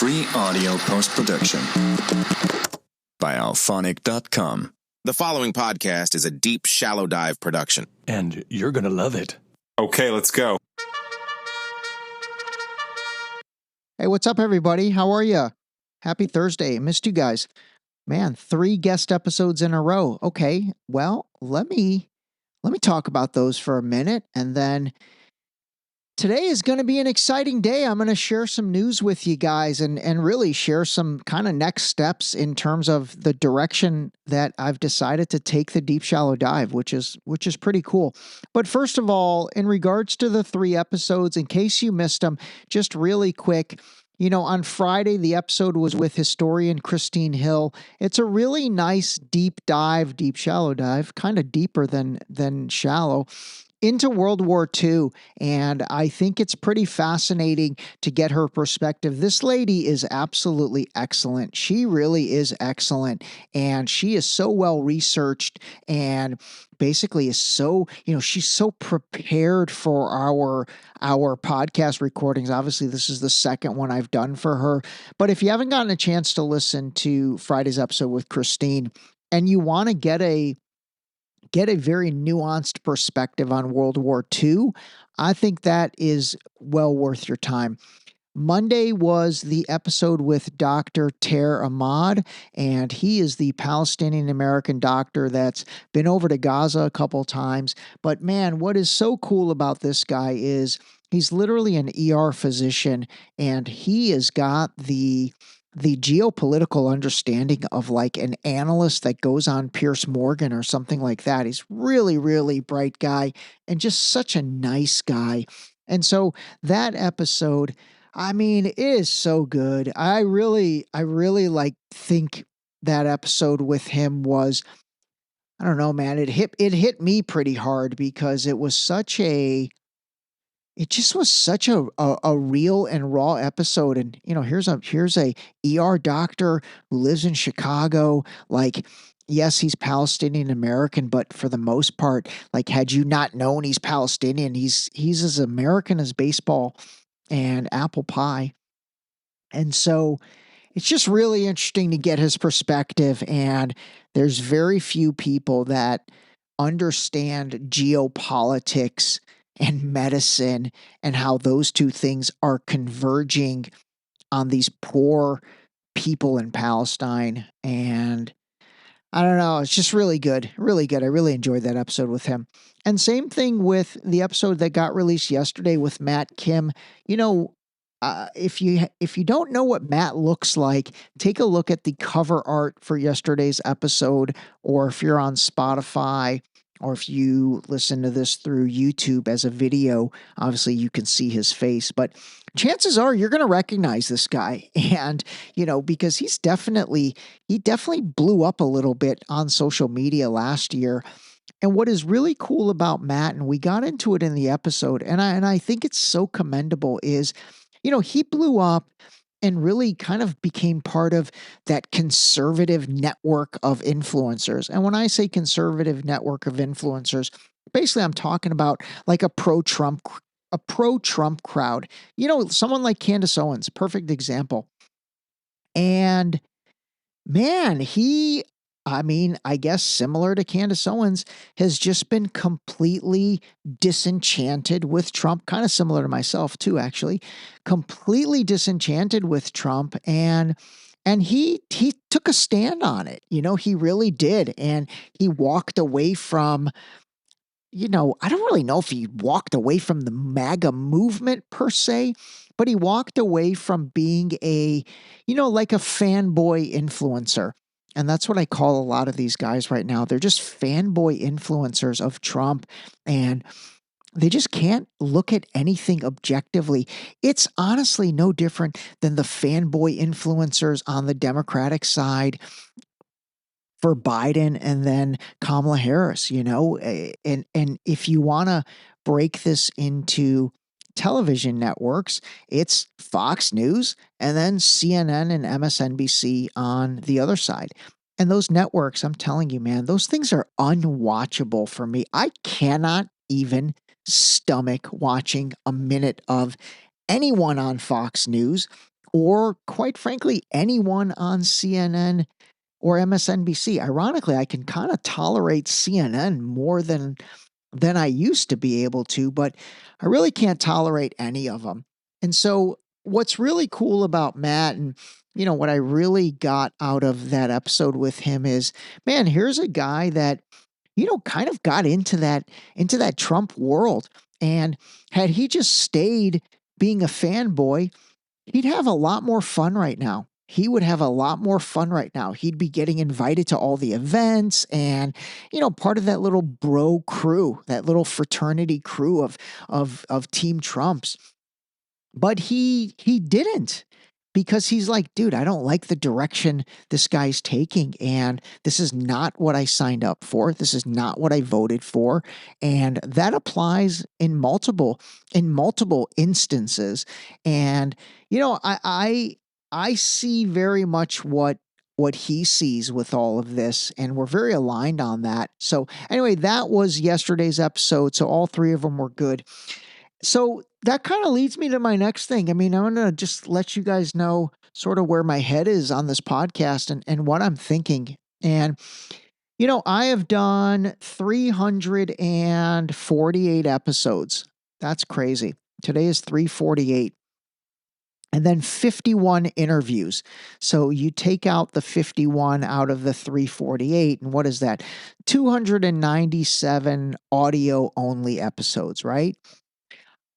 Free audio post-production by alphonic.com. The following podcast is a deep, shallow dive production. And you're going to love it. Okay, let's go. Hey, what's up, everybody? How are you? Happy Thursday. Missed you guys. Man, 3 guest episodes in a row. Okay, well, let me talk about those for a minute, and then today is going to be an exciting day. I'm going to share some news with you guys and really share some kind of next steps in terms of the direction that I've decided to take the deep shallow dive, which is pretty cool. But first of all, in regards to the 3 episodes, in case you missed them, just really quick, you know, on Friday, the episode was with historian Christine Hill. It's a really nice deep shallow dive, kind of deeper than shallow, into World War II, and I think it's pretty fascinating to get her perspective. This lady is absolutely excellent. She really is excellent, and she is so well researched and basically is so, you know, she's so prepared for our podcast recordings. Obviously, this is the second one I've done for her, but if you haven't gotten a chance to listen to Friday's episode with Christine and you want to get a very nuanced perspective on World War II, I think that is well worth your time. Monday was the episode with Dr. Ter Ahmad, and he is the Palestinian-American doctor that's been over to Gaza a couple times. But man, what is so cool about this guy is he's literally an ER physician, and he has got the geopolitical understanding of like an analyst that goes on Piers Morgan or something like that. He's really, really bright guy and just such a nice guy. And so that episode, I mean, it is so good. I really like think that episode with him was, I don't know, man, it hit me pretty hard because it was such a real and raw episode. And, you know, here's a ER doctor who lives in Chicago. Like, yes, he's Palestinian American, but for the most part, like, had you not known he's Palestinian, he's as American as baseball and apple pie. And so it's just really interesting to get his perspective. And there's very few people that understand geopolitics and medicine and how those two things are converging on these poor people in Palestine. And I don't know, it's just really good. Really good. I really enjoyed that episode with him. And same thing with the episode that got released yesterday with Matt Kim. You know, if you don't know what Matt looks like, take a look at the cover art for yesterday's episode, or if you're on Spotify, or if you listen to this through YouTube as a video, obviously you can see his face, but chances are you're going to recognize this guy. And, you know, because he definitely blew up a little bit on social media last year. And what is really cool about Matt, and we got into it in the episode, and I think it's so commendable, is, you know, he blew up and really kind of became part of that conservative network of influencers. And when I say conservative network of influencers, basically I'm talking about like a pro-Trump crowd. You know, someone like Candace Owens, perfect example. And man, I guess similar to Candace Owens, has just been completely disenchanted with Trump, kind of similar to myself too, actually, completely disenchanted with Trump. And he took a stand on it. You know, he really did. And he walked away from, you know, I don't really know if he walked away from the MAGA movement per se, but he walked away from being like a fanboy influencer. And that's what I call a lot of these guys right now. They're just fanboy influencers of Trump, and they just can't look at anything objectively. It's honestly no different than the fanboy influencers on the Democratic side for Biden and then Kamala Harris, you know. And if you want to break this into television networks, it's Fox News and then CNN and MSNBC on the other side. And those networks, I'm telling you, man, those things are unwatchable for me. I cannot even stomach watching a minute of anyone on Fox News or quite frankly, anyone on CNN or MSNBC. Ironically, I can kind of tolerate CNN more than I used to be able to, but I really can't tolerate any of them. And so what's really cool about Matt and what I really got out of that episode with him is, man, here's a guy that kind of got into that Trump world. And had he just stayed being a fanboy, he'd have a lot more fun right now. He would have a lot more fun right now. He'd be getting invited to all the events and, part of that little bro crew, that little fraternity crew of Team Trumps. But he didn't, because he's like, dude, I don't like the direction this guy's taking, and this is not what I signed up for. This is not what I voted for. And that applies in multiple instances. And I see very much what he sees with all of this, and we're very aligned on that. So anyway, that was yesterday's episode. So all three of them were good. So that kind of leads me to my next thing. I mean, I'm going to just let you guys know sort of where my head is on this podcast and what I'm thinking. And, I have done 348 episodes. That's crazy. Today is 348. And then 51 interviews. So you take out the 51 out of the 348. And what is that? 297 audio only episodes, right?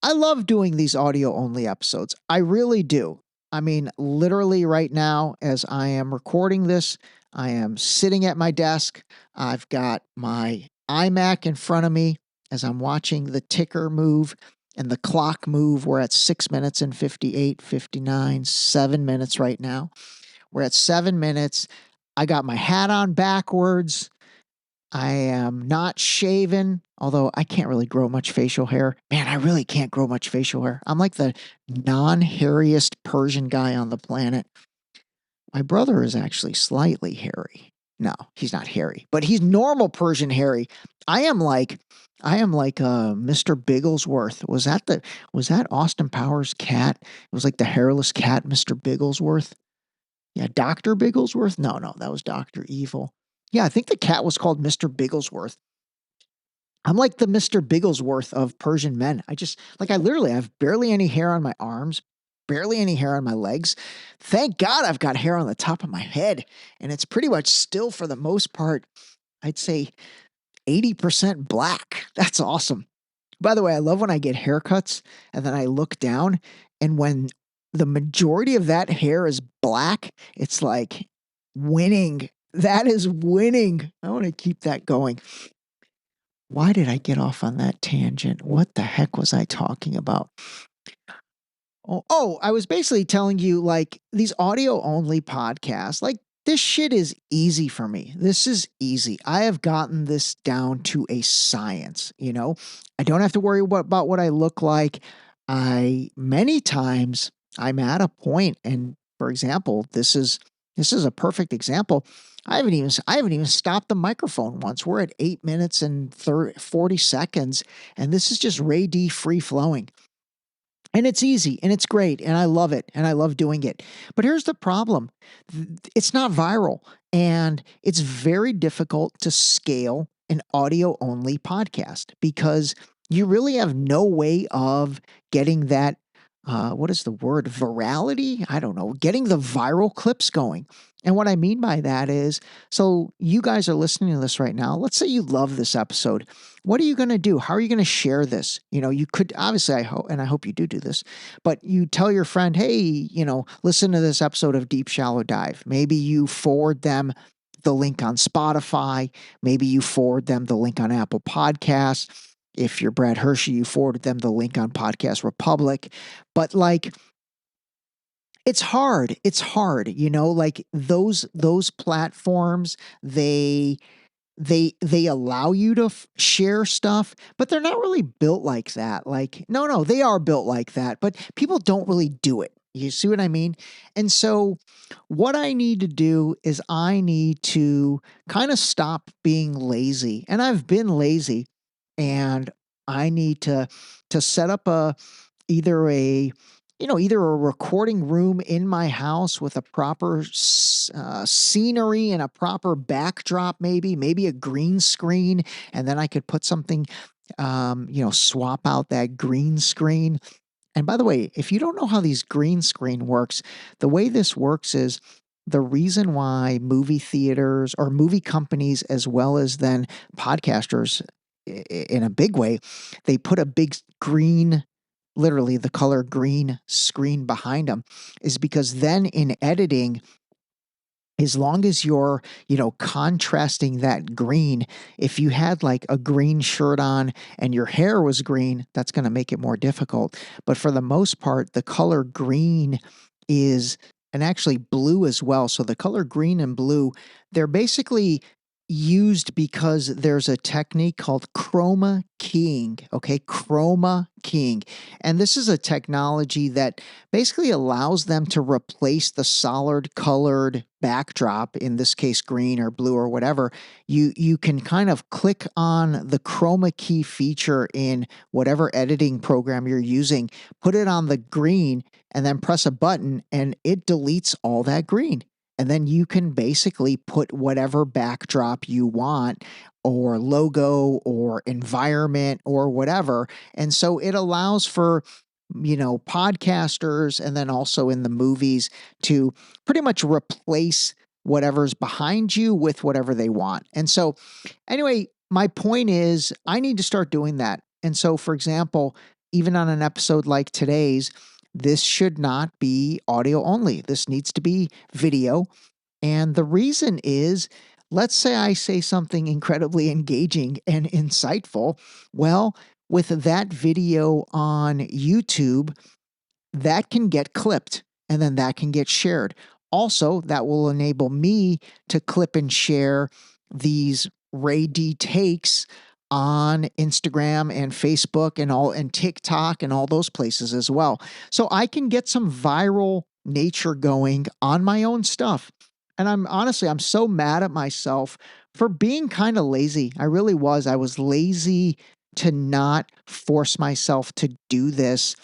I love doing these audio only episodes. I really do. I mean, literally right now, as I am recording this, I am sitting at my desk. I've got my iMac in front of me as I'm watching the ticker move and the clock move. We're at 6 minutes and 58, 59, 7 minutes right now. We're at 7 minutes. I got my hat on backwards. I am not shaven, although I can't really grow much facial hair. Man, I really can't grow much facial hair. I'm like the non-hairiest Persian guy on the planet. My brother is actually slightly hairy. No, he's not hairy, but he's normal Persian hairy. I am like Mr. Bigglesworth. Was that Austin Powers' cat? It was like the hairless cat, Mr. Bigglesworth. Yeah, Dr. Bigglesworth? No, that was Dr. Evil. Yeah, I think the cat was called Mr. Bigglesworth. I'm like the Mr. Bigglesworth of Persian men. I have barely any hair on my arms, barely any hair on my legs. Thank God I've got hair on the top of my head. And it's pretty much still, for the most part, I'd say 80% black. That's awesome. By the way, I love when I get haircuts and then I look down, and when the majority of that hair is black, it's like winning. That is winning. I want to keep that going. Why did I get off on that tangent? What the heck was I talking about? I was basically telling you, like, these audio only podcasts, like, this shit is easy for me. This is easy. I have gotten this down to a science, I don't have to worry about what I look like. Many times I'm at a point, and for example, this is a perfect example. I haven't even stopped the microphone once. We're at 8 minutes and 40 seconds, and this is just Ray D free flowing. And it's easy and it's great and I love it and I love doing it. But here's the problem. It's not viral, and it's very difficult to scale an audio only podcast because you really have no way of getting that, what is the word? Virality? I don't know. Getting the viral clips going. And what I mean by that is, so you guys are listening to this right now. Let's say you love this episode. What are you going to do? How are you going to share this? You could obviously, I hope you do this, but you tell your friend, hey, listen to this episode of Deep Shallow Dive. Maybe you forward them the link on Spotify. Maybe you forward them the link on Apple Podcasts. If you're Brad Hershey, you forwarded them the link on Podcast Republic. But it's hard. It's hard, like those platforms, they allow you to share stuff, but they're not really built like that. Like, no, they are built like that, but people don't really do it. You see what I mean? And so what I need to do is I need to kind of stop being lazy. And I've been lazy, and I need to set up either a either a recording room in my house with a proper scenery and a proper backdrop, maybe a green screen, and then I could put something, swap out that green screen. And by the way, if you don't know how these green screen works, the way this works is the reason why movie theaters or movie companies, as well as then podcasters in a big way, they put a big green, literally the color green screen behind them, is because then in editing, as long as you're, contrasting that green, if you had like a green shirt on and your hair was green, that's going to make it more difficult. But for the most part, the color green is, and actually blue as well. So the color green and blue, they're basically used because there's a technique called chroma keying. Okay, chroma keying. And this is a technology that basically allows them to replace the solid colored backdrop, in this case green or blue or whatever. You can kind of click on the chroma key feature in whatever editing program you're using, put it on the green, and then press a button, and it deletes all that green. And then you can basically put whatever backdrop you want, or logo or environment or whatever. And so it allows for, podcasters, and then also in the movies, to pretty much replace whatever's behind you with whatever they want. And so anyway, my point is I need to start doing that. And so, for example, even on an episode like today's, this should not be audio only. This needs to be video. And the reason is, let's say I say something incredibly engaging and insightful. Well, with that video on YouTube, that can get clipped and then that can get shared. Also, that will enable me to clip and share these Ray D takes on Instagram and Facebook and TikTok and all those places as well. So I can get some viral nature going on my own stuff. And I'm so mad at myself for being kind of lazy. I really was. I was lazy to not force myself to do this,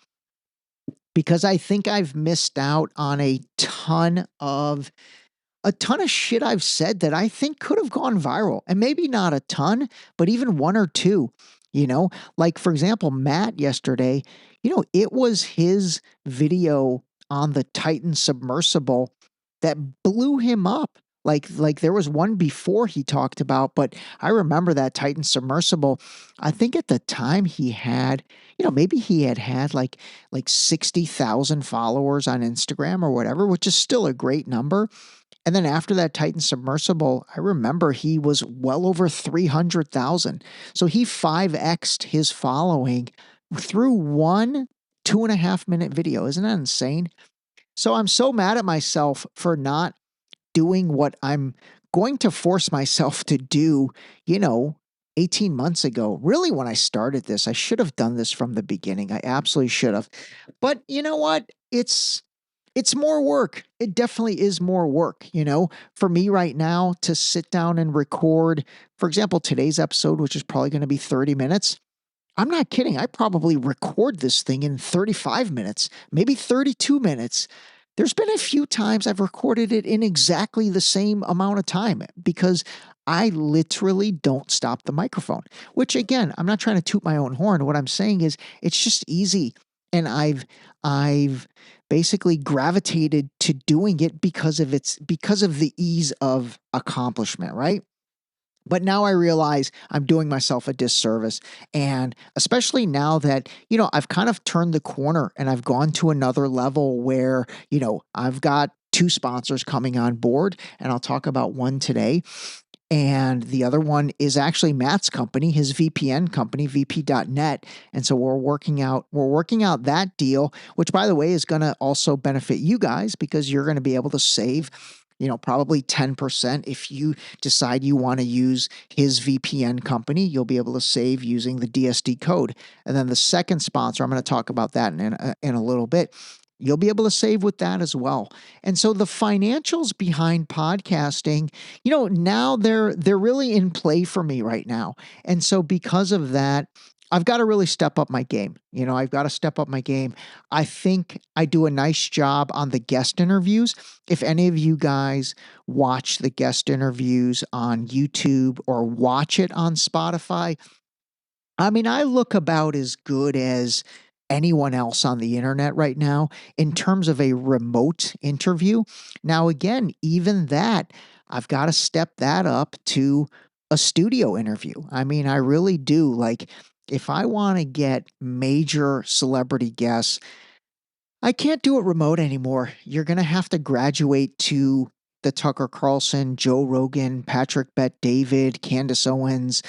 because I think I've missed out on a ton of shit I've said that I think could have gone viral. And maybe not a ton, but even one or two. Like for example, Matt yesterday, it was his video on the Titan submersible that blew him up. Like there was one before he talked about, but I remember that Titan submersible. I think at the time he had, maybe he had like 60,000 followers on Instagram or whatever, which is still a great number. And then after that Titan submersible, I remember he was well over 300,000. So he 5x'd his following through one 2.5 minute video. Isn't that insane? So I'm so mad at myself for not doing what I'm going to force myself to do, 18 months ago. Really, when I started this, I should have done this from the beginning. I absolutely should have. But you know what? It's more work. It definitely is more work, for me right now to sit down and record, for example, today's episode, which is probably going to be 30 minutes. I'm not kidding. I probably record this thing in 35 minutes, maybe 32 minutes. There's been a few times I've recorded it in exactly the same amount of time because I literally don't stop the microphone, which again, I'm not trying to toot my own horn. What I'm saying is it's just easy. And I've basically gravitated to doing it because of the ease of accomplishment, right? But now I realize I'm doing myself a disservice. And especially now that, I've kind of turned the corner and I've gone to another level where, I've got 2 sponsors coming on board, and I'll talk about one today. And the other one is actually Matt's company, his VPN company, vp.net. And so we're working out that deal, which by the way is going to also benefit you guys because you're going to be able to save, probably 10%. If you decide you want to use his VPN company, you'll be able to save using the DSD code. And then the second sponsor, I'm going to talk about that in a little bit. You'll be able to save with that as well. And so the financials behind podcasting, now they're really in play for me right now. And so because of that, I've got to really step up my game. I've got to step up my game. I think I do a nice job on the guest interviews. If any of you guys watch the guest interviews on YouTube or watch it on Spotify, I mean, I look about as good as anyone else on the internet right now in terms of a remote interview. Now, again, even that, I've got to step that up to a studio interview. I mean, I really do. Like, if I want to get major celebrity guests, I can't do it remote anymore. You're going to have to graduate to the Tucker Carlson, Joe Rogan, Patrick Bet David, Candace Owens,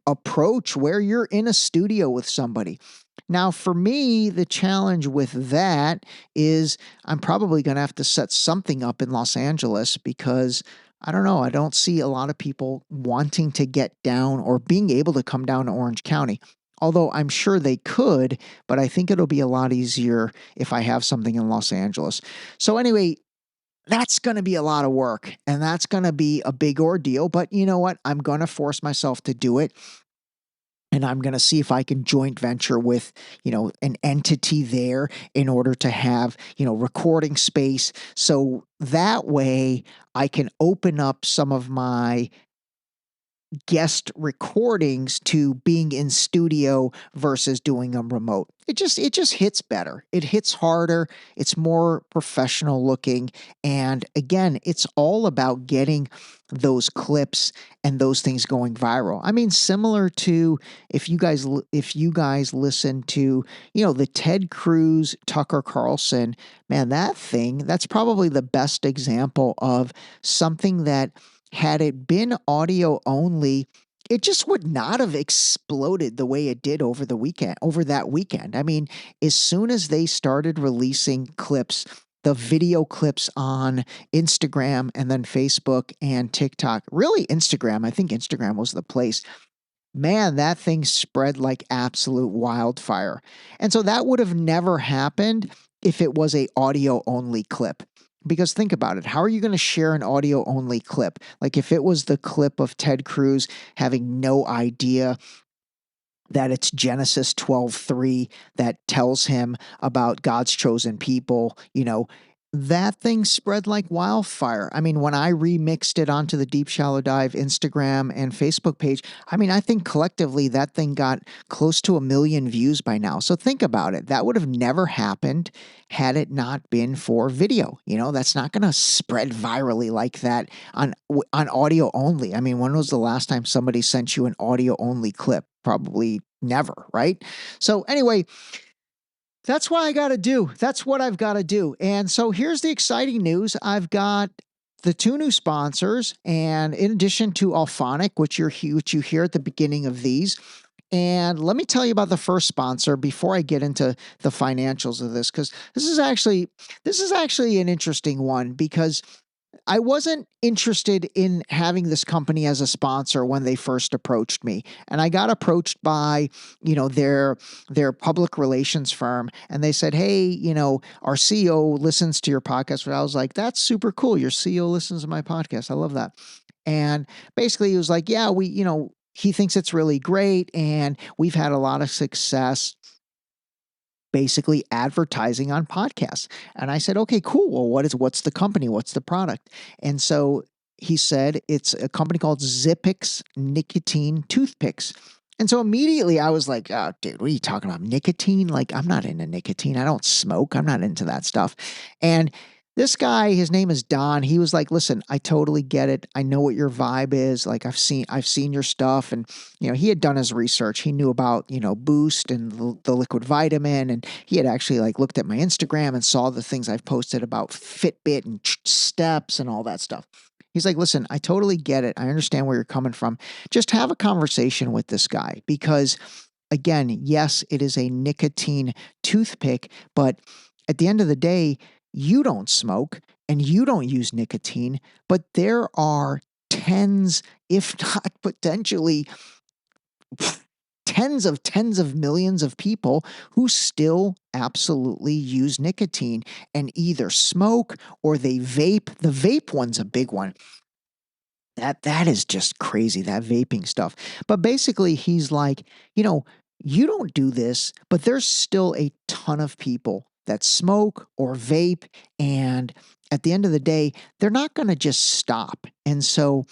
approach where you're in a studio with somebody. Now, for me, the challenge with that is I'm probably going to have to set something up in Los Angeles because I don't know. I don't see a lot of people wanting to get down or being able to come down to Orange County. Although I'm sure they could, but I think it'll be a lot easier if I have something in Los Angeles. So, anyway, that's going to be a lot of work and that's going to be a big ordeal. But you know what? I'm going to force myself to do it. And I'm going to see if I can joint venture with, an entity there in order to have, recording space. So that way I can open up some of my guest recordings to being in studio versus doing them remote. It just hits better. It hits harder. It's more professional looking. And again, it's all about getting those clips and those things going viral. I mean, similar to if you guys listen to, the Ted Cruz, Tucker Carlson, man, that's probably the best example of something that had it been audio only, it just would not have exploded the way it did over that weekend. I mean, as soon as they started releasing clips, the video clips on Instagram and then Facebook and TikTok, really Instagram, I think Instagram was the place. Man, that thing spread like absolute wildfire. And so that would have never happened if it was a audio only clip. Because think about it. How are you going to share an audio only clip? Like if it was the clip of Ted Cruz having no idea that it's Genesis 12:3 that tells him about God's chosen people, that thing spread like wildfire. I mean, when I remixed it onto the Deep Shallow Dive Instagram and Facebook page, I mean, I think collectively that thing got close to 1 million views by now. So think about it. That would have never happened had it not been for video. That's not going to spread virally like that on audio only. I mean, when was the last time somebody sent you an audio only clip? Probably never, right? So anyway, that's what I got to do. That's what I've got to do. And so here's the exciting news. I've got the 2 new sponsors, and in addition to Alphonic, which you hear at the beginning of these. And let me tell you about the first sponsor before I get into the financials of this, because this is actually an interesting one because I wasn't interested in having this company as a sponsor when they first approached me. And I got approached by, their public relations firm. And they said, hey, our CEO listens to your podcast. And I was like, that's super cool. Your CEO listens to my podcast. I love that. And basically he was like, yeah, he thinks it's really great. And we've had a lot of success basically advertising on podcasts. And I said, okay, cool. Well, what's the company? What's the product? And so he said, it's a company called ZIPPIX nicotine toothpicks. And so immediately I was like, oh, dude, what are you talking about? Nicotine? Like, I'm not into nicotine. I don't smoke. I'm not into that stuff. And this guy, his name is Don. He was like, listen, I totally get it. I know what your vibe is. Like I've seen your stuff. And, he had done his research. He knew about, Boost and the liquid vitamin. And he had actually looked at my Instagram and saw the things I've posted about Fitbit and steps and all that stuff. He's like, listen, I totally get it. I understand where you're coming from. Just have a conversation with this guy because again, yes, it is a nicotine toothpick, but at the end of the day, you don't smoke and you don't use nicotine, but there are tens, if not potentially tens of millions of people who still absolutely use nicotine and either smoke or they vape. The vape one's a big one. That is just crazy, that vaping stuff. But basically, he's like, you don't do this, but there's still a ton of people that smoke or vape, and at the end of the day, they're not going to just stop. And so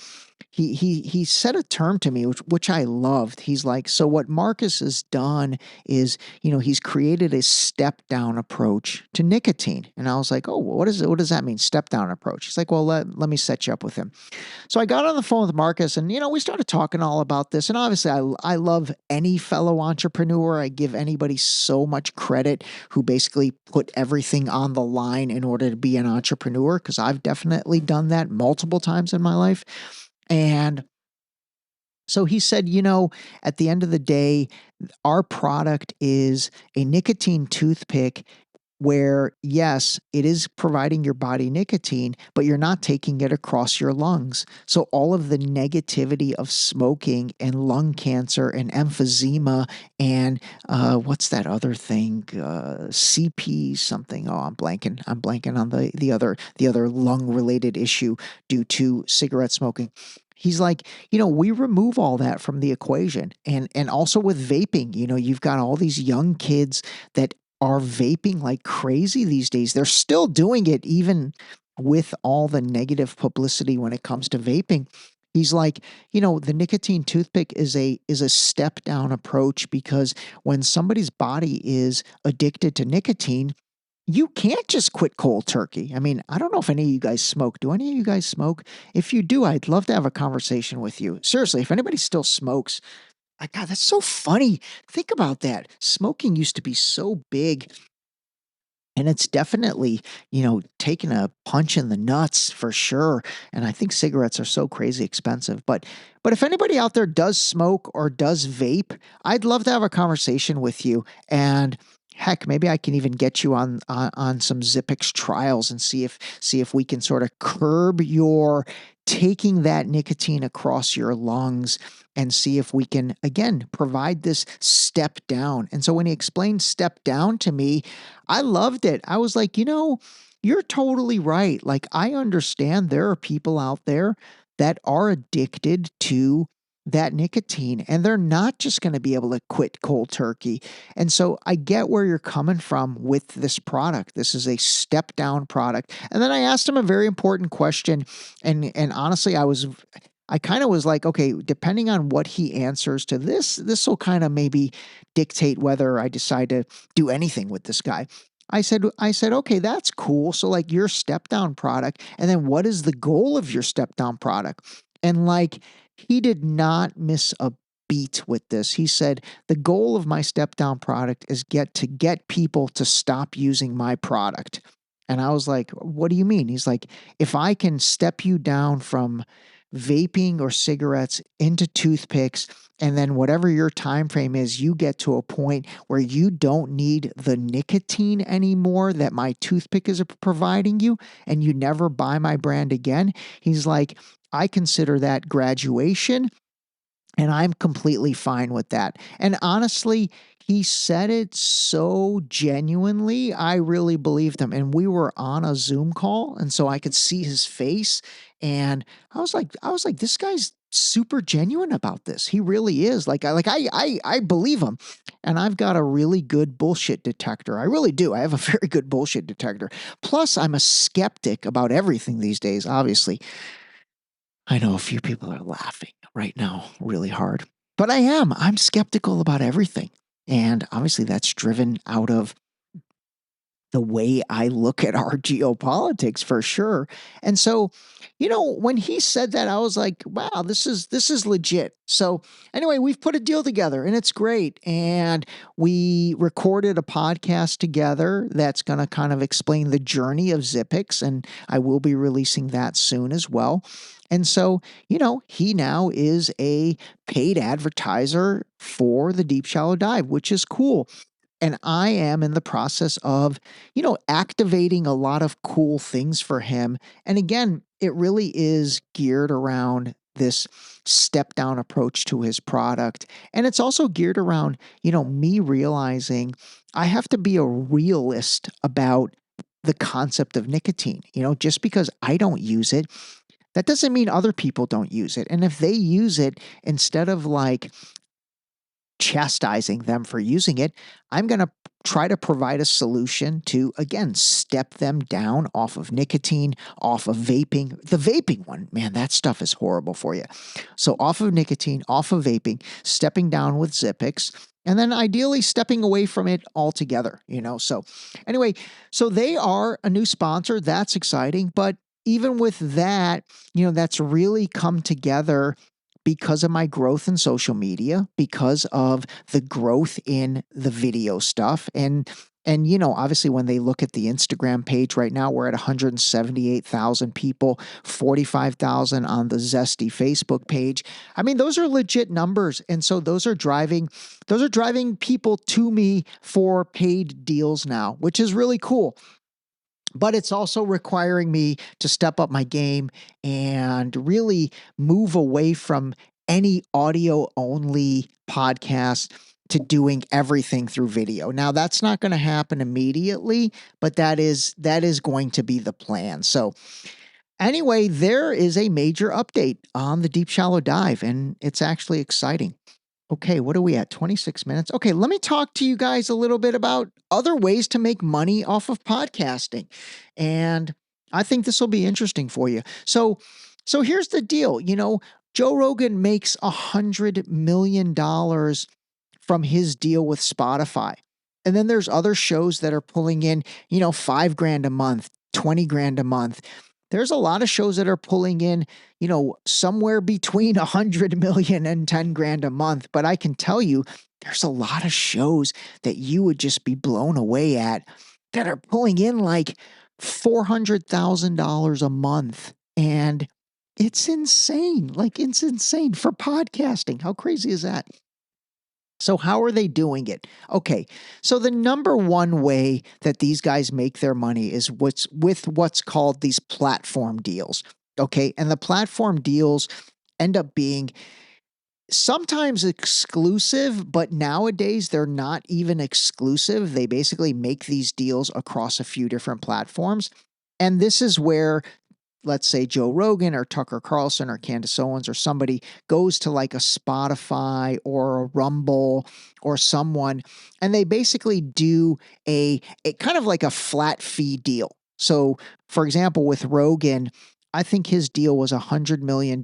he said a term to me which I loved. He's like, so what Marcus has done is, he's created a step down approach to nicotine. And I was like, oh, what does that mean, step down approach? He's like, well, let me set you up with him. So I got on the phone with Marcus, and we started talking all about this. And obviously, I love any fellow entrepreneur. I give anybody so much credit who basically put everything on the line in order to be an entrepreneur, because I've definitely done that multiple times in my life. And so he said, at the end of the day, our product is a nicotine toothpick where, yes, it is providing your body nicotine, but you're not taking it across your lungs. So all of the negativity of smoking and lung cancer and emphysema and what's that other thing? CP something. Oh, I'm blanking on the other lung related issue due to cigarette smoking. He's like, we remove all that from the equation. And also with vaping, you've got all these young kids that are vaping like crazy these days. They're still doing it even with all the negative publicity when it comes to vaping. He's like, the nicotine toothpick is a step down approach, because when somebody's body is addicted to nicotine, you can't just quit cold turkey. I mean, I don't know if any of you guys smoke. Do any of you guys smoke? If you do, I'd love to have a conversation with you. Seriously, if anybody still smokes, God, that's so funny. Think about that. Smoking used to be so big. And it's definitely, taking a punch in the nuts for sure. And I think cigarettes are so crazy expensive. But if anybody out there does smoke or does vape, I'd love to have a conversation with you. And heck, maybe I can even get you on some ZIPPIX trials and see if we can sort of curb your taking that nicotine across your lungs, and see if we can, again, provide this step down. And so when he explained step down to me, I loved it. I was like, you're totally right. Like, I understand there are people out there that are addicted to that nicotine, and they're not just going to be able to quit cold turkey. And so I get where you're coming from with this product. This is a step down product. And then I asked him a very important question. And honestly, I kind of was like, okay, depending on what he answers to this will kind of maybe dictate whether I decide to do anything with this guy. I said, okay, that's cool. So like, your step down product, and then what is the goal of your step down product? And like, he did not miss a beat with this. He said, the goal of my step down product is to get people to stop using my product. And I was like, what do you mean? He's like, if I can step you down from vaping or cigarettes into toothpicks, and then whatever your time frame is, you get to a point where you don't need the nicotine anymore that my toothpick is providing you, and you never buy my brand again. He's like, I consider that graduation, and I'm completely fine with that. And honestly, he said it so genuinely, I really believed him. And we were on a Zoom call, and so I could see his face. And I was like, this guy's super genuine about this. He really is. I believe him. And I've got a really good bullshit detector. I really do. I have a very good bullshit detector. Plus, I'm a skeptic about everything these days, obviously. I know a few people are laughing right now really hard, but I am. I'm skeptical about everything. And obviously, that's driven out of the way I look at our geopolitics for sure. And so, when he said that, I was like, wow, this is legit. So anyway, we've put a deal together, and it's great. And we recorded a podcast together that's going to kind of explain the journey of ZIPPIX, and I will be releasing that soon as well. And so, he now is a paid advertiser for the Deep Shallow Dive, which is cool. And I am in the process of, activating a lot of cool things for him. And again, it really is geared around this step down approach to his product. And it's also geared around, me realizing I have to be a realist about the concept of nicotine. Just because I don't use it That doesn't mean other people don't use it. And if they use it, instead of like chastising them for using it, I'm going to try to provide a solution to, again, step them down off of nicotine, off of vaping. The vaping one, man, that stuff is horrible for you. So off of nicotine, off of vaping, stepping down with ZIPPIX, and then ideally stepping away from it altogether, So anyway, so they are a new sponsor. That's exciting. But even with that, that's really come together because of my growth in social media, because of the growth in the video stuff. And obviously when they look at the Instagram page right now, we're at 178,000 people, 45,000 on the Zesty Facebook page. I mean, those are legit numbers. And so those are driving people to me for paid deals now, which is really cool. But it's also requiring me to step up my game and really move away from any audio only podcast to doing everything through video. Now, that's not going to happen immediately, but that is going to be the plan. So anyway, there is a major update on the Deep Shallow Dive, and it's actually exciting. Okay, what are we at? 26 minutes. Okay, let me talk to you guys a little bit about other ways to make money off of podcasting. And I think this will be interesting for you. So here's the deal. Joe Rogan makes $100 million from his deal with Spotify. And then there's other shows that are pulling in, $5,000 a month, $20,000 a month. There's a lot of shows that are pulling in, somewhere between 100 million and 10 grand a month. But I can tell you, there's a lot of shows that you would just be blown away at that are pulling in like $400,000 a month. And it's insane. Like, it's insane for podcasting. How crazy is that? So how are they doing it? Okay, so the number one way that these guys make their money is what's called these platform deals. Okay, and the platform deals end up being sometimes exclusive, but nowadays they're not even exclusive. They basically make these deals across a few different platforms. And this is where, let's say Joe Rogan or Tucker Carlson or Candace Owens or somebody goes to like a Spotify or a Rumble or someone, and they basically do a kind of like a flat fee deal. So for example, with Rogan, I think his deal was $100 million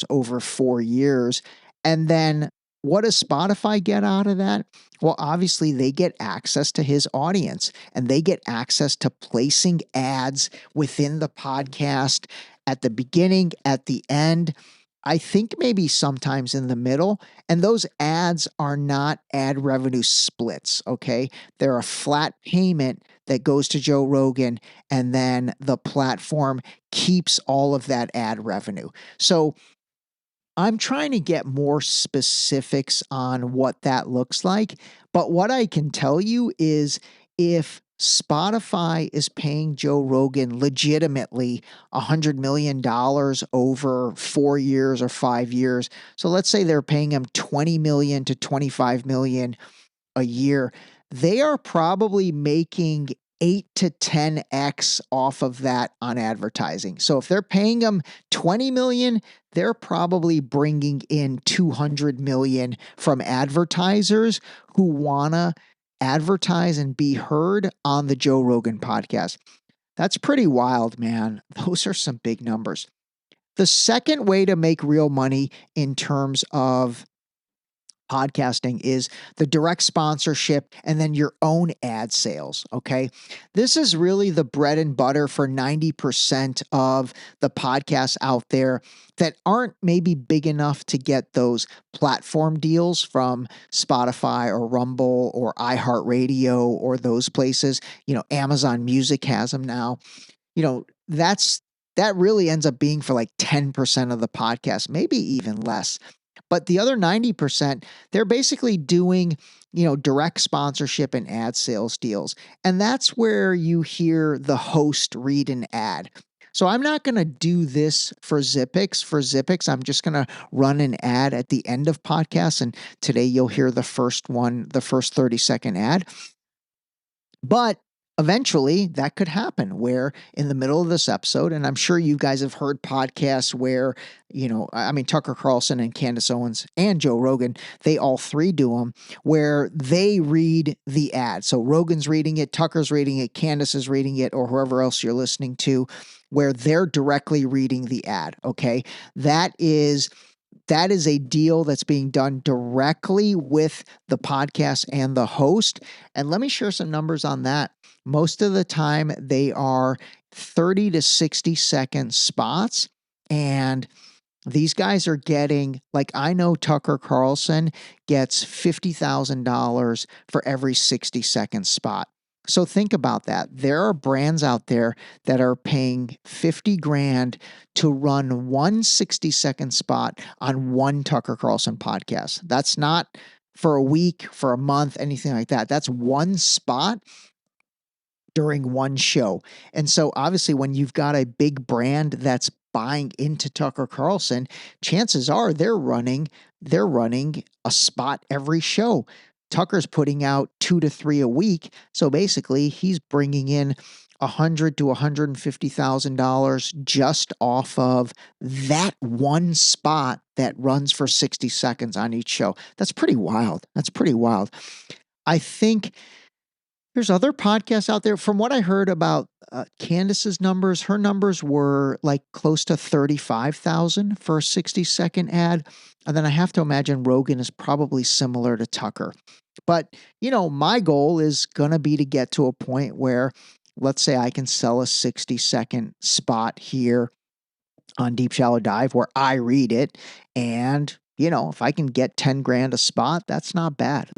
over 4 years. And then what does Spotify get out of that? Well, obviously they get access to his audience and they get access to placing ads within the podcast at the beginning, at the end, I think maybe sometimes in the middle. And those ads are not ad revenue splits, okay? They're a flat payment that goes to Joe Rogan, and then the platform keeps all of that ad revenue. So I'm trying to get more specifics on what that looks like. But what I can tell you is if Spotify is paying Joe Rogan legitimately $100 million over 4 years or 5 years. So let's say they're paying him $20 million to $25 million a year. They are probably making 8 to 10x off of that on advertising. So if they're paying them 20 million, they're probably bringing in 200 million from advertisers who want to advertise and be heard on the Joe Rogan podcast. That's pretty wild, man. Those are some big numbers. The second way to make real money in terms of podcasting is the direct sponsorship and then your own ad sales. Okay. This is really the bread and butter for 90% of the podcasts out there that aren't maybe big enough to get those platform deals from Spotify or Rumble or iHeartRadio or those places. Amazon Music has them now. That really ends up being for like 10% of the podcast, maybe even less. But the other 90%, they're basically doing, direct sponsorship and ad sales deals. And that's where you hear the host read an ad. So I'm not going to do this for ZIPPIX. For ZIPPIX, I'm just going to run an ad at the end of podcasts. And today you'll hear the first 30-second ad. But eventually that could happen where in the middle of this episode, and I'm sure you guys have heard podcasts where, I mean, Tucker Carlson and Candace Owens and Joe Rogan, they all three do them where they read the ad. So Rogan's reading it, Tucker's reading it, Candace is reading it, or whoever else you're listening to, where they're directly reading the ad. Okay. That is a deal that's being done directly with the podcast and the host. And let me share some numbers on that. Most of the time, they are 30 to 60-second spots. And these guys are getting, like, I know Tucker Carlson gets $50,000 for every 60-second spot. So think about that. There are brands out there that are paying 50 grand to run one 60-second spot on one Tucker Carlson podcast. That's not for a week, for a month, anything like that. That's one spot during one show. And so obviously when you've got a big brand that's buying into Tucker Carlson, chances are they're running a spot every show. Tucker's putting out 2 to 3 a week. So basically he's bringing in $100,000 to $150,000 just off of that one spot that runs for 60 seconds on each show. That's pretty wild. I think there's other podcasts out there. From what I heard about Candace's numbers, her numbers were like close to 35,000 for a 60-second ad. And then I have to imagine Rogan is probably similar to Tucker. But, my goal is going to be to get to a point where, let's say I can sell a 60-second spot here on Deep Shallow Dive where I read it. And, if I can get 10 grand a spot, that's not bad.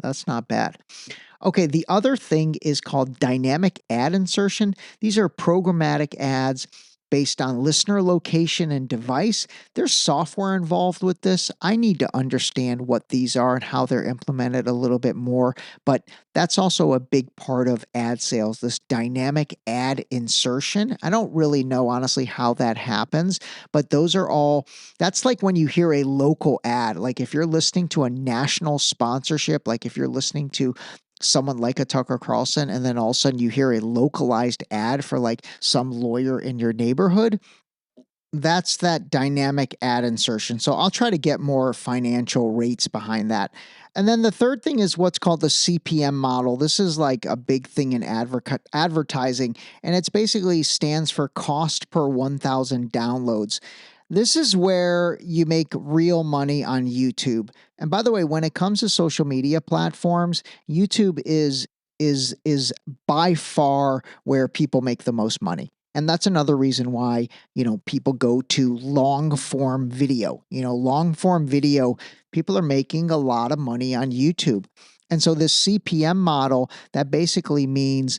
Okay, the other thing is called dynamic ad insertion. These are programmatic ads based on listener location and device. There's software involved with this. I need to understand what these are and how they're implemented a little bit more, but that's also a big part of ad sales, this dynamic ad insertion. I don't really know, honestly, how that happens, but that's like when you hear a local ad, like if you're listening to a national sponsorship, like if you're listening to someone like a Tucker Carlson, and then all of a sudden you hear a localized ad for like some lawyer in your neighborhood. That's that dynamic ad insertion. So I'll try to get more financial rates behind that. And then the third thing is what's called the CPM model. This is like a big thing in advertising, and it's basically stands for cost per 1,000 downloads. This is where you make real money on YouTube. And by the way, when it comes to social media platforms, YouTube is by far where people make the most money. And that's another reason why, people go to long form video. Long form video, people are making a lot of money on YouTube. And so this CPM model, that basically means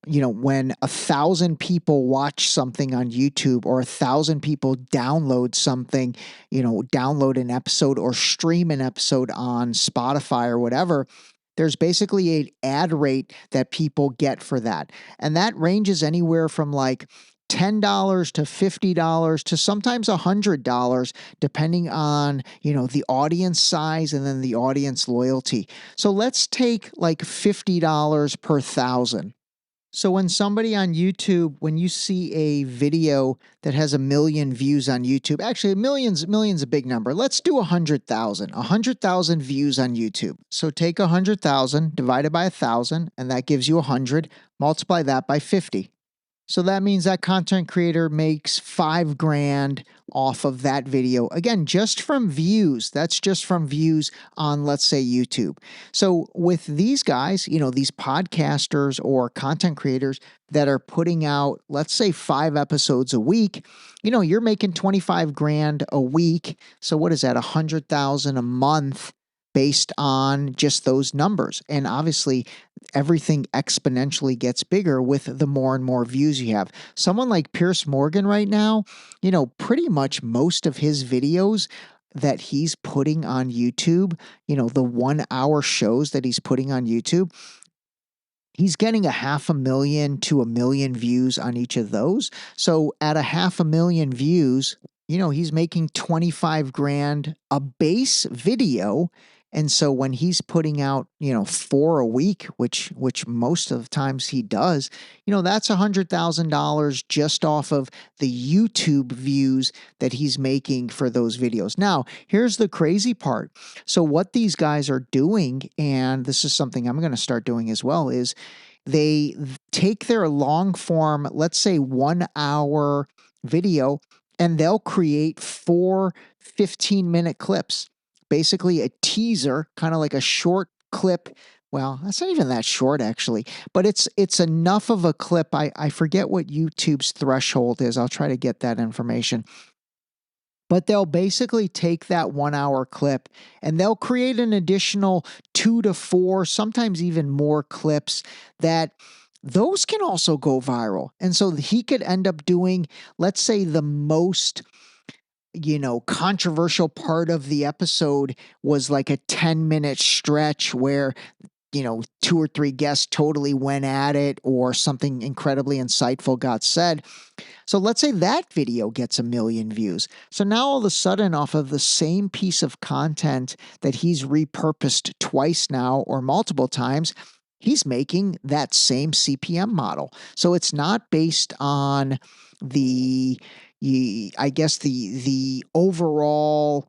when 1,000 people watch something on YouTube or 1,000 people download something, download an episode or stream an episode on Spotify or whatever, there's basically an ad rate that people get for that. And that ranges anywhere from like $10 to $50 to sometimes $100, depending on, the audience size and then the audience loyalty. So let's take like $50 per 1,000. So when somebody on YouTube, when you see a video that has 1 million views on YouTube, actually million's a big number. Let's do 100,000 views on YouTube. So take 100,000 divided by 1,000, and that gives you 100. Multiply that by 50. So that means that content creator makes 5 grand off of that video. Again, just from views. That's just from views on, let's say, YouTube. So with these guys, these podcasters or content creators that are putting out, let's say, 5 episodes a week, you're making 25 grand a week. So what is that? 100,000 a month based on just those numbers. And obviously, everything exponentially gets bigger with the more and more views you have. Someone like Piers Morgan right now, pretty much most of his videos that he's putting on YouTube, the 1-hour shows that he's putting on YouTube, he's getting 500,000 to 1 million views on each of those. So at 500,000 views, he's making 25 grand a base video. And so when he's putting out, 4 a week, which most of the times he does, that's $100,000 just off of the YouTube views that he's making for those videos. Now, here's the crazy part. So what these guys are doing, and this is something I'm going to start doing as well, is they take their long form, let's say 1 hour video, and they'll create 4 15-minute clips, basically a teaser, kind of like a short clip. Well, that's not even that short actually, but it's enough of a clip. I forget what YouTube's threshold is. I'll try to get that information. But they'll basically take that 1 hour clip and they'll create an additional 2 to 4, sometimes even more clips that those can also go viral. And so he could end up doing, let's say, the most controversial part of the episode was like a 10-minute stretch where 2 or 3 guests totally went at it or something incredibly insightful got said. So let's say that video gets 1 million views. So now all of a sudden, off of the same piece of content that he's repurposed twice now or multiple times, he's making that same CPM model. So it's not based on the overall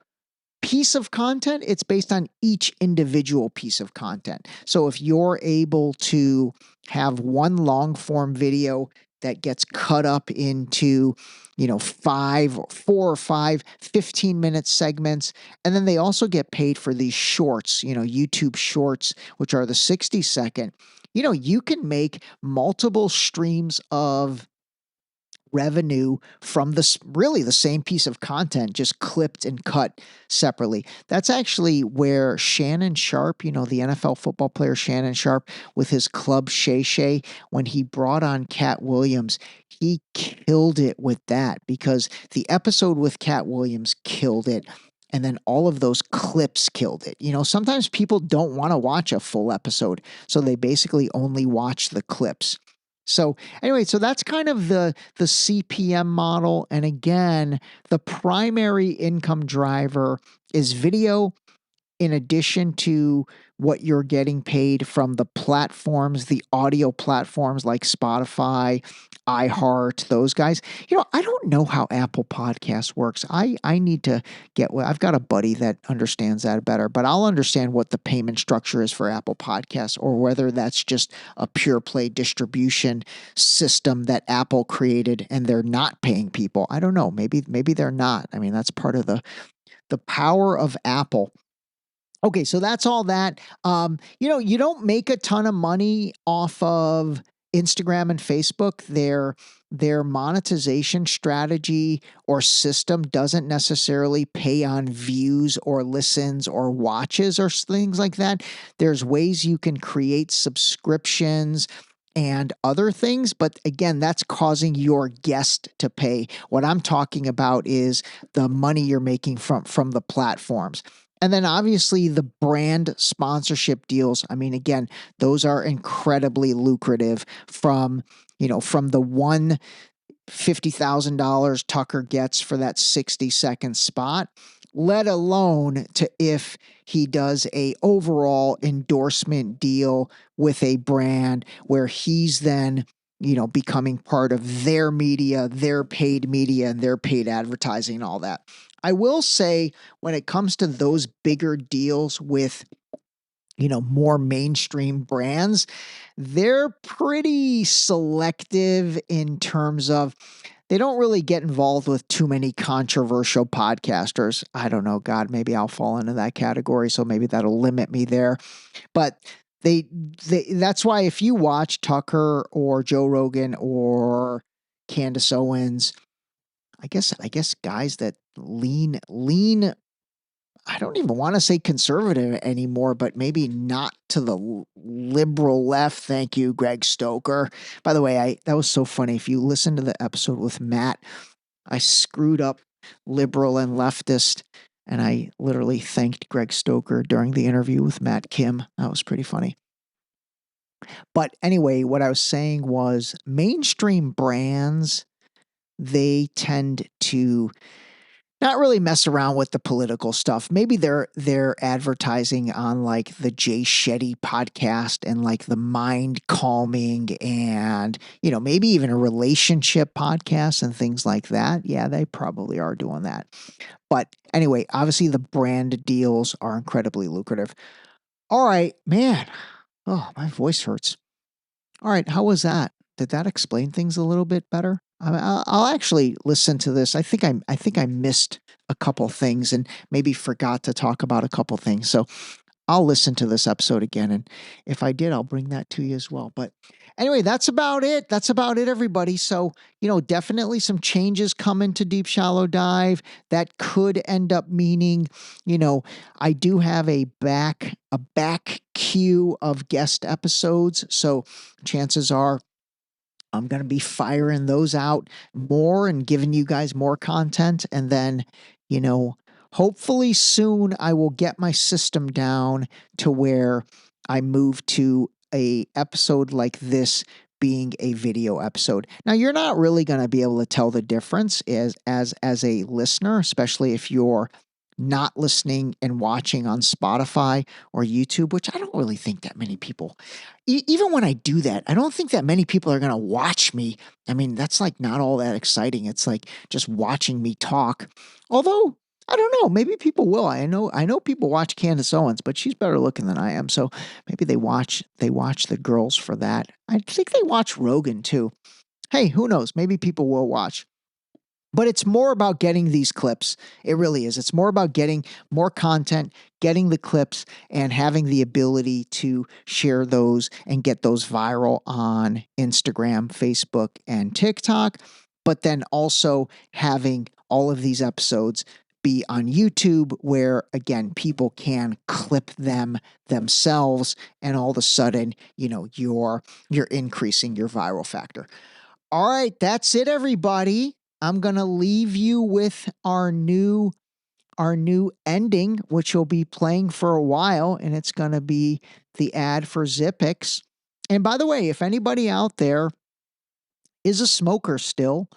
piece of content. It's based on each individual piece of content. So if you're able to have one long form video that gets cut up into 4 or 5 15-minute segments, and then they also get paid for these shorts, YouTube shorts, which are the 60-second, you can make multiple streams of revenue from this really the same piece of content, just clipped and cut separately. That's actually where Shannon Sharp, the NFL football player Shannon Sharp, with his club Shay Shay, when he brought on Cat Williams, he killed it with that because the episode with Cat Williams killed it. And then all of those clips killed it. Sometimes people don't want to watch a full episode, so they basically only watch the clips. So anyway, so that's kind of the CPM model. And again, the primary income driver is video, in addition to what you're getting paid from the platforms, the audio platforms like Spotify, iHeart, those guys. I don't know how Apple Podcasts works. I need to I've got a buddy that understands that better, but I'll understand what the payment structure is for Apple Podcasts, or whether that's just a pure play distribution system that Apple created and they're not paying people. I don't know. Maybe they're not. I mean, that's part of the power of Apple. Okay, so that's all that. You don't make a ton of money off of Instagram and Facebook. Their monetization strategy or system doesn't necessarily pay on views or listens or watches or things like that. There's ways you can create subscriptions and other things, but again, that's causing your guest to pay. What I'm talking about is the money you're making from the platforms. And then obviously the brand sponsorship deals. I mean, again, those are incredibly lucrative from the $150,000 Tucker gets for that 60-second spot, let alone to if he does a overall endorsement deal with a brand where he's then becoming part of their media, their paid media, and their paid advertising and all that. I will say when it comes to those bigger deals with more mainstream brands, they're pretty selective in terms of they don't really get involved with too many controversial podcasters. I don't know, God, maybe I'll fall into that category, so maybe that'll limit me there. But that's why if you watch Tucker or Joe Rogan or Candace Owens, I guess guys that lean, I don't even want to say conservative anymore, but maybe not to the liberal left. Thank you, Greg Stoker. By the way, that was so funny. If you listen to the episode with Matt, I screwed up liberal and leftist, and I literally thanked Greg Stoker during the interview with Matt Kim. That was pretty funny. But anyway, what I was saying was mainstream brands, they tend to not really mess around with the political stuff. Maybe they're advertising on like the Jay Shetty podcast and like the mind calming and maybe even a relationship podcast and things like that. Yeah, they probably are doing that. But anyway, obviously the brand deals are incredibly lucrative. All right, man. Oh, my voice hurts. All right, how was that? Did that explain things a little bit better? I'll actually listen to this. I think I missed a couple things and maybe forgot to talk about a couple things. So I'll listen to this episode again, and if I did, I'll bring that to you as well. But anyway, that's about it. That's about it, everybody. So definitely some changes coming to Deep Shallow Dive that could end up meaning, I do have a back queue of guest episodes. So chances are I'm going to be firing those out more and giving you guys more content. And then, hopefully soon I will get my system down to where I move to a episode like this being a video episode. Now, you're not really going to be able to tell the difference as a listener, especially if you're not listening and watching on Spotify or YouTube, which I don't really think that many people, even when I do that, I don't think that many people are going to watch me. I mean, that's like not all that exciting. It's like just watching me talk. Although, I don't know, maybe people will. I know people watch Candace Owens, but she's better looking than I am. So maybe they watch the girls for that. I think they watch Rogan too. Hey, who knows? Maybe people will watch. But it's more about getting these clips. It really is. It's more about getting more content, getting the clips, and having the ability to share those and get those viral on Instagram, Facebook, and TikTok. But then also having all of these episodes be on YouTube where, again, people can clip them themselves. And all of a sudden, you're increasing your viral factor. All right, that's it, everybody. I'm going to leave you with our new ending, which will be playing for a while, and it's going to be the ad for ZIPPIX. And by the way, if anybody out there is a smoker still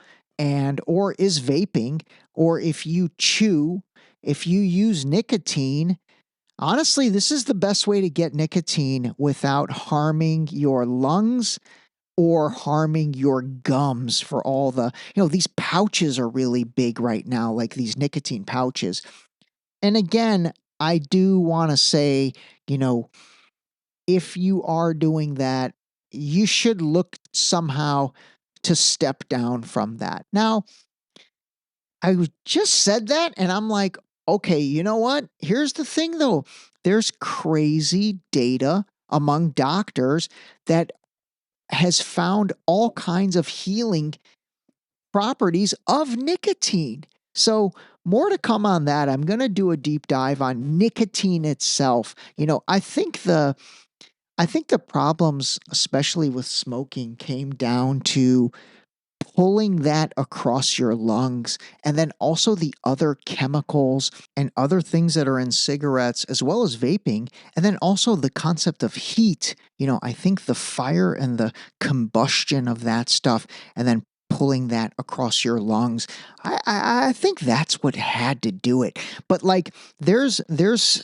or is vaping, or if you chew, if you use nicotine, honestly, this is the best way to get nicotine without harming your lungs or harming your gums for all the, these pouches are really big right now, like these nicotine pouches. And again, I do want to say, if you are doing that, you should look somehow to step down from that. Now, I just said that and I'm like, okay, you know what? Here's the thing though. There's crazy data among doctors that has found all kinds of healing properties of nicotine. So more to come on that. I'm going to do a deep dive on nicotine itself. I think the problems, especially with smoking, came down to pulling that across your lungs, and then also the other chemicals and other things that are in cigarettes as well as vaping, and then also the concept of heat. I think the fire and the combustion of that stuff, and then pulling that across your lungs. I think that's what had to do it. But like there's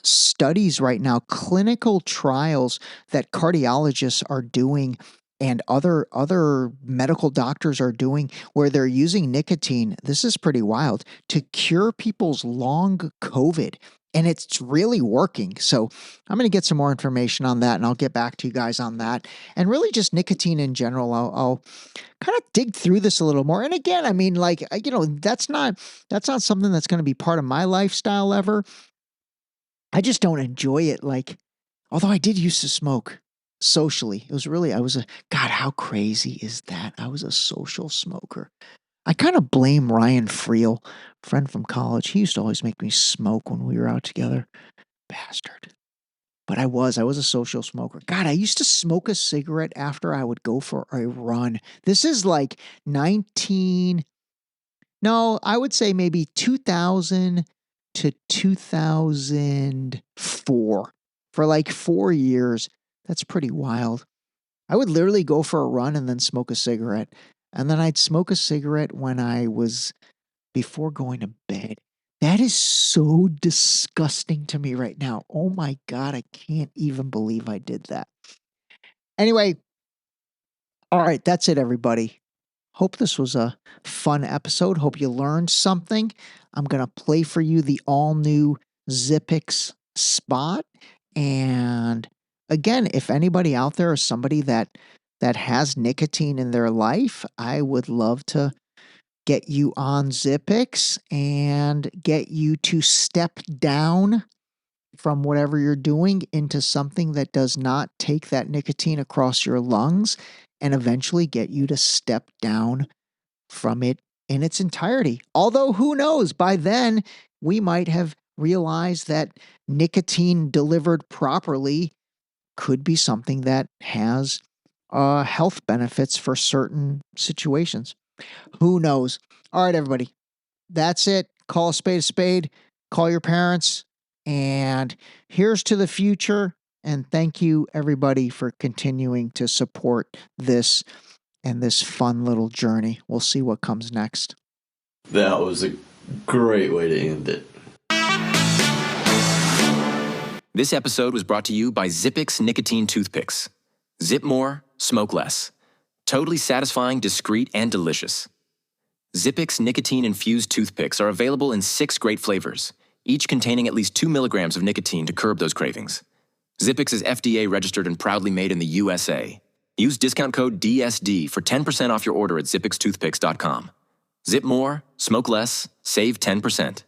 studies right now, clinical trials that cardiologists are doing and other medical doctors are doing where they're using nicotine. This is pretty wild, to cure people's long COVID. And it's really working. So I'm going to get some more information on that and I'll get back to you guys on that. And really just nicotine in general. I'll kind of dig through this a little more. And again, I mean, like, that's not something that's going to be part of my lifestyle ever. I just don't enjoy it. Like, although I did used to smoke socially. It was really, God, how crazy is that? I was a social smoker. I kind of blame Ryan Friel, friend from college. He used to always make me smoke when we were out together. Bastard. But I was a social smoker. God, I used to smoke a cigarette after I would go for a run. This is like I would say maybe 2000 to 2004. For like 4 years. That's pretty wild. I would literally go for a run and then smoke a cigarette. And then I'd smoke a cigarette when I was before going to bed. That is so disgusting to me right now. Oh my God, I can't even believe I did that. Anyway, all right, that's it, everybody. Hope this was a fun episode. Hope you learned something. I'm going to play for you the all new ZIPPIX spot. And again, if anybody out there is somebody that has nicotine in their life, I would love to get you on ZIPPIX and get you to step down from whatever you're doing into something that does not take that nicotine across your lungs and eventually get you to step down from it in its entirety. Although, who knows, by then we might have realized that nicotine delivered properly could be something that has health benefits for certain situations. Who knows? All right, everybody. That's it. Call a spade a spade. Call your parents. And here's to the future. And thank you, everybody, for continuing to support this and this fun little journey. We'll see what comes next. That was a great way to end it. This episode was brought to you by ZIPPIX nicotine toothpicks. Zip more, smoke less. Totally satisfying, discreet, and delicious. ZIPPIX nicotine-infused toothpicks are available in 6 great flavors, each containing at least 2 milligrams of nicotine to curb those cravings. ZIPPIX is FDA registered and proudly made in the USA. Use discount code DSD for 10% off your order at ZIPPIXtoothpicks.com. Zip more, smoke less, save 10%.